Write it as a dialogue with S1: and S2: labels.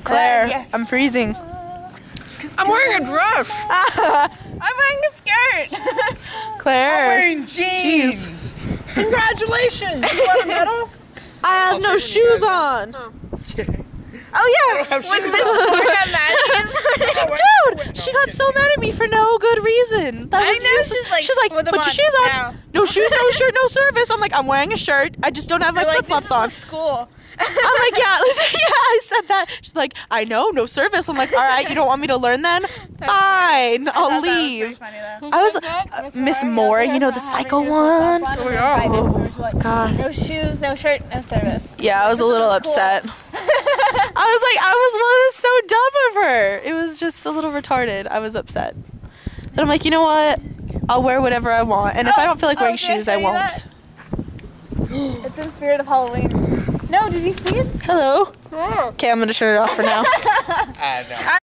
S1: Claire,
S2: Yes.
S1: I'm freezing.
S3: I'm wearing a dress.
S2: I'm wearing a skirt.
S1: Claire.
S3: Wearing jeans.
S2: Congratulations. You want a medal?
S1: I have no shoes on.
S2: Oh yeah.
S3: have
S2: When
S3: shoes
S2: Miss
S3: on.
S2: Moore got mad.
S1: Dude, she got so mad at me for no good reason. That
S2: I
S1: was
S2: know,
S1: useless.
S2: she's like,
S1: put
S2: with
S1: your
S2: them
S1: shoes
S2: on
S1: on.
S2: now."
S1: No shoes, no shirt, no service. I'm like, I'm wearing a shirt. I just don't have my
S2: You're like,
S1: flip
S2: this
S1: flops
S2: is
S1: on.
S2: the school.
S1: I'm like, yeah, I said that. She's like, I know, no service. I'm like, all right, you don't want me to learn then? Fine, I'll leave. I was Miss Moore, you know, the psycho one. God.
S2: No shoes, no shirt, no service.
S1: Yeah, I was a little upset. I was so dumb of her. It was just a little retarded. I was upset. But I'm like, you know what? I'll wear whatever I want. And if I don't feel like wearing
S2: did I
S1: shoes,
S2: show
S1: I
S2: you
S1: won't.
S2: that? It's in spirit of Halloween. No, did you see it?
S1: Hello. Okay, I'm gonna turn it off for now.
S3: No.